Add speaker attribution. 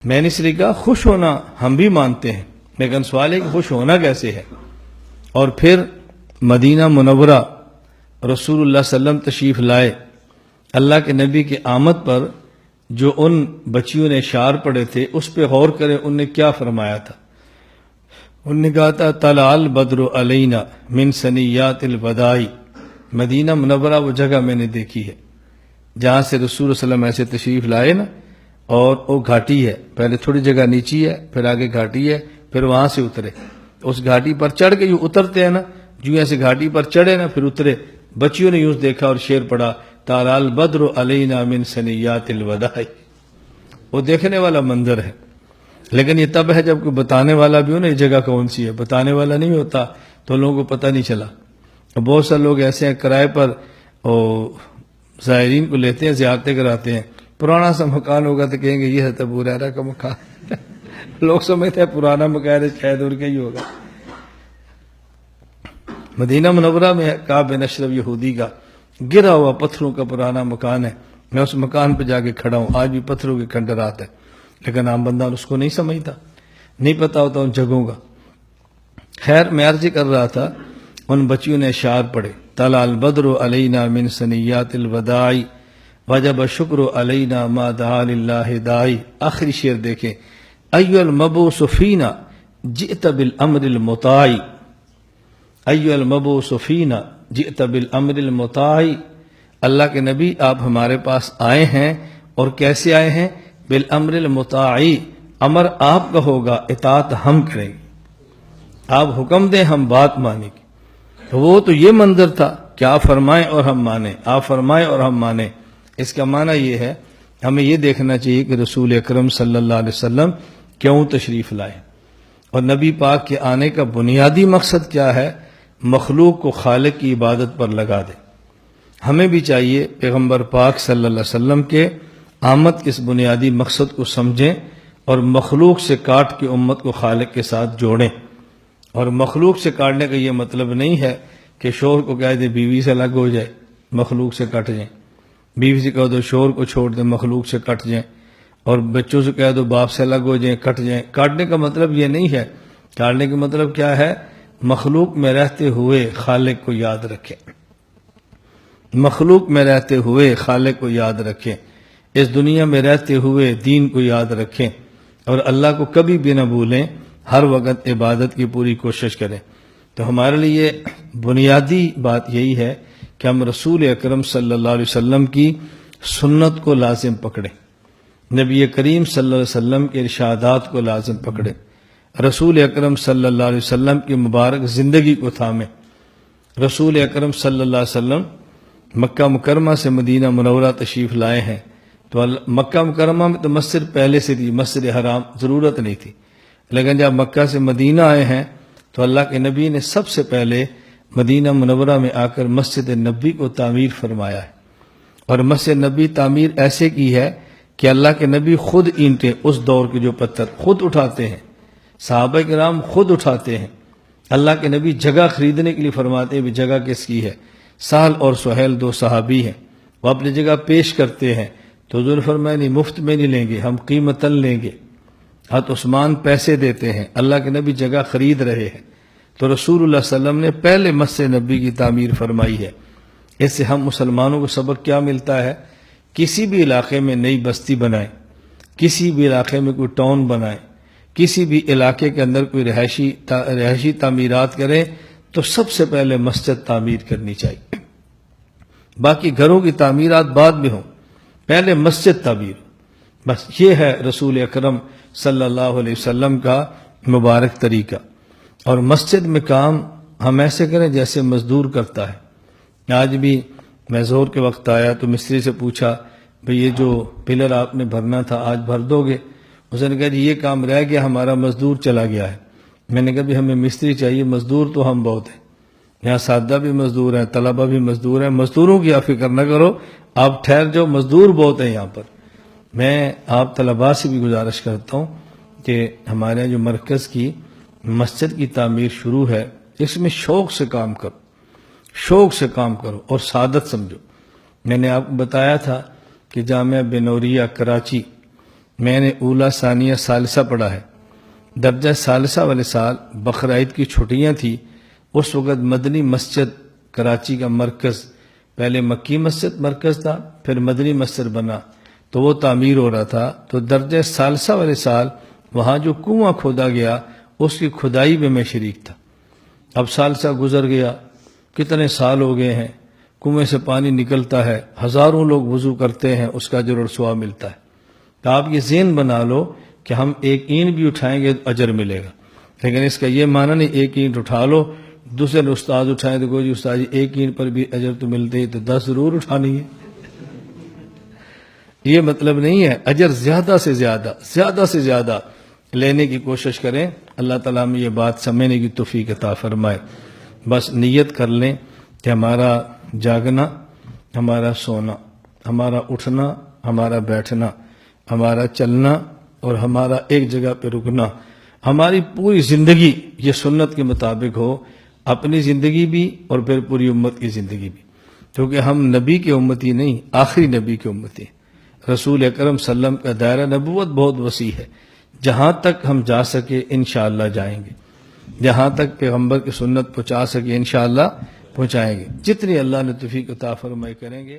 Speaker 1: میں نے اس لیے کہا خوش ہونا ہم بھی مانتے ہیں، لیکن سوال ہے کہ خوش ہونا کیسے ہے۔ اور پھر مدینہ منورہ رسول اللہ صلی اللہ علیہ وسلم تشریف لائے، اللہ کے نبی کی آمد پر جو ان بچیوں نے اشعار پڑھے تھے اس پہ غور کریں، ان نے کیا فرمایا تھا۔ انہوں نے کہا تھا طلع البدر علینا من ثنیات الوداع۔ مدینہ منورہ وہ جگہ میں نے دیکھی ہے جہاں سے رسول اللہ صلی اللہ علیہ وسلم ایسے تشریف لائے نا، اور وہ گھاٹی ہے، پہلے تھوڑی جگہ نیچی ہے، پھر آگے گھاٹی ہے، پھر وہاں سے اترے، اس گھاٹی پر چڑھ کے جو اترتے ہیں نا، جو ایسے گھاٹی پر چڑھے نا پھر اترے۔ بچیوں نے یوں دیکھا اور شعر پڑھا طلع البدر علینا من ثنیات الوداع۔ وہ دیکھنے والا منظر ہے، لیکن یہ تب ہے جب کوئی بتانے والا بھی ہو نا یہ جگہ کون سی ہے۔ بتانے والا نہیں ہوتا تو لوگوں کو پتہ نہیں چلا۔ بہت سارے لوگ ایسے ہیں کرائے پر زائرین کو لیتے ہیں، زیارتیں کراتے ہیں، پرانا سا مکان ہوگا تو کہیں گے یہ ہے ابو ہریرہ کا مکان۔ لوگ سمجھتے ہیں پرانا مکان ہے شاید اور کہیں ہوگا۔ مدینہ منورہ میں کعب بن اشرف یہودی کا گرا ہوا پتھروں کا پرانا مکان ہے، میں اس مکان پہ جا کے کھڑا ہوں، آج بھی پتھروں کے کھنڈرات ہے، لیکن عام بندہ اس کو نہیں سمجھتا، نہیں پتا ہوتا ان جگہوں کا۔ خیر میں عرض کر رہا تھا ان بچیوں نے اشعار پڑھے طلع البدر علینا من ثنیات الوداع وجب الشکر علینا ما دعا للہ داعی۔ آخری شعر دیکھیں ایھا المبعوث فینا جئت بالامر المطاع، ایھا المبعوث فینا جئت بالامر المطاع۔ اللہ کے نبی آپ ہمارے پاس آئے ہیں، اور کیسے آئے ہیں؟ بالامر المطاع، امر آپ کا ہوگا، اطاعت ہم کریں گے، آپ حکم دیں ہم بات مانیں گے۔ تو وہ تو یہ منظر تھا کہ آپ فرمائیں اور ہم مانیں، آپ فرمائیں اور ہم مانیں۔ اس کا معنی یہ ہے ہمیں یہ دیکھنا چاہیے کہ رسول اکرم صلی اللہ علیہ وسلم کیوں تشریف لائے، اور نبی پاک کے آنے کا بنیادی مقصد کیا ہے؟ مخلوق کو خالق کی عبادت پر لگا دے۔ ہمیں بھی چاہیے پیغمبر پاک صلی اللہ علیہ وسلم کے آمد کے اس بنیادی مقصد کو سمجھیں اور مخلوق سے کاٹ کے امت کو خالق کے ساتھ جوڑیں۔ اور مخلوق سے کاٹنے کا یہ مطلب نہیں ہے کہ شوہر کو کہہ دے بیوی سے الگ ہو جائے، مخلوق سے کٹ جائیں، بیوی سے کہہ دو شوہر کو چھوڑ دیں، مخلوق سے کٹ جائیں، اور بچوں سے کہہ دو باپ سے الگ ہو جائیں، کٹ جائیں۔ کاٹنے کا مطلب یہ نہیں ہے، کاٹنے کا مطلب کیا ہے؟ مخلوق میں رہتے ہوئے خالق کو یاد رکھیں، مخلوق میں رہتے ہوئے خالق کو یاد رکھیں، اس دنیا میں رہتے ہوئے دین کو یاد رکھیں، اور اللہ کو کبھی بھی نہ بھولیں، ہر وقت عبادت کی پوری کوشش کریں۔ تو ہمارے لیے بنیادی بات یہی ہے کہ ہم رسول اکرم صلی اللہ علیہ وسلم کی سنت کو لازم پکڑیں، نبی کریم صلی اللہ علیہ وسلم کے ارشادات کو لازم پکڑیں، رسول اکرم صلی اللہ علیہ وسلم کی مبارک زندگی کو تھامیں۔ رسول اکرم صلی اللہ علیہ وسلم مکہ مکرمہ سے مدینہ منورہ تشریف لائے ہیں، تو مکہ مکرمہ میں تو مسجد پہلے سے تھی، مسجد حرام ضرورت نہیں تھی، لیکن جب مکہ سے مدینہ آئے ہیں تو اللہ کے نبی نے سب سے پہلے مدینہ منورہ میں آ کر مسجد نبی کو تعمیر فرمایا ہے، اور مسجد نبی تعمیر ایسے کی ہے کہ اللہ کے نبی خود اینٹیں، اس دور کے جو پتھر خود اٹھاتے ہیں، صحابہ کرام خود اٹھاتے ہیں۔ اللہ کے نبی جگہ خریدنے کے لیے فرماتے ہیں بھی جگہ کس کی ہے؟ سہل اور سہیل دو صحابی ہیں، وہ اپنی جگہ پیش کرتے ہیں تو حضور نے فرمایا نہیں، مفت میں نہیں لیں گے، ہم قیمتاً لیں گے۔ حضرت عثمان پیسے دیتے ہیں، اللہ کے نبی جگہ خرید رہے ہیں، تو رسول اللہ صلی اللہ علیہ وسلم نے پہلے مسجد نبی کی تعمیر فرمائی ہے۔ اس سے ہم مسلمانوں کو سبق کیا ملتا ہے؟ کسی بھی علاقے میں نئی بستی بنائیں، کسی بھی علاقے میں کوئی ٹاؤن بنائیں، کسی بھی علاقے کے اندر کوئی رہائشی تعمیرات کریں تو سب سے پہلے مسجد تعمیر کرنی چاہیے، باقی گھروں کی تعمیرات بعد میں ہوں، پہلے مسجد تعمیر۔ بس یہ ہے رسول اکرم صلی اللہ علیہ وسلم کا مبارک طریقہ۔ اور مسجد میں کام ہم ایسے کریں جیسے مزدور کرتا ہے۔ آج بھی میں زور کے وقت آیا تو مستری سے پوچھا بھئی یہ جو پلر آپ نے بھرنا تھا آج بھر دو گے؟ اس نے کہا جی یہ کام رہ گیا، ہمارا مزدور چلا گیا ہے۔ میں نے کہا بھی ہمیں مستری چاہیے، مزدور تو ہم بہت ہیں، یہاں سادہ بھی مزدور ہیں، طلبہ بھی مزدور ہیں، مزدوروں کی آپ فکر نہ کرو، آپ ٹھہر جاؤ، مزدور بہت ہیں یہاں پر۔ میں آپ طلباء سے بھی گزارش کرتا ہوں کہ ہمارے جو مرکز کی مسجد کی تعمیر شروع ہے، اس میں شوق سے کام کرو، شوق سے کام کرو اور سعادت سمجھو۔ میں نے آپ کو بتایا تھا کہ جامعہ بنوریہ کراچی میں نے اولا ثانیہ ثالثہ پڑھا ہے. درجہ ثالثہ والے سال بقرعید کی چھٹیاں تھی. اس وقت مدنی مسجد کراچی کا مرکز، پہلے مکی مسجد مرکز تھا، پھر مدنی مسجد بنا تو وہ تعمیر ہو رہا تھا. تو درجہ ثالثہ والے سال وہاں جو کنواں کھودا گیا اس کی کھدائی میں میں شریک تھا. اب ثالثہ گزر گیا، کتنے سال ہو گئے ہیں، کنویں سے پانی نکلتا ہے، ہزاروں لوگ وضو کرتے ہیں، اس کا اجر اور ثواب ملتا ہے. تو آپ یہ ذہن بنا لو کہ ہم ایک اینٹ بھی اٹھائیں گے تو اجر ملے گا. لیکن اس کا یہ معنی نہیں ایک اینٹ اٹھا لو، دوسرے نے استاد اٹھائیں تو کوئی استاد جی ایک اینٹ پر بھی اجر تو ملتے ہی تو 10 ضرور اٹھانی ہے. یہ مطلب نہیں ہے. اجر زیادہ سے زیادہ لینے کی کوشش کریں. اللہ تعالیٰ ہمیں یہ بات سمجھنے کی توفیق عطا فرمائے. بس نیت کر لیں کہ ہمارا جاگنا، ہمارا سونا، ہمارا اٹھنا، ہمارا بیٹھنا، ہمارا چلنا اور ہمارا ایک جگہ پہ رکنا، ہماری پوری زندگی یہ سنت کے مطابق ہو. اپنی زندگی بھی اور پھر پوری امت کی زندگی بھی، کیونکہ ہم نبی کے امتی نہیں، آخری نبی کے امتی ہیں. رسول اکرم صلی اللہ علیہ وسلم کا دائرہ نبوت بہت وسیع ہے. جہاں تک ہم جا سکے انشاءاللہ جائیں گے، جہاں تک پیغمبر کی سنت پہنچا سکے انشاءاللہ پہنچائیں گے. جتنی اللہ نے توفیق عطا فرمائے کریں گے.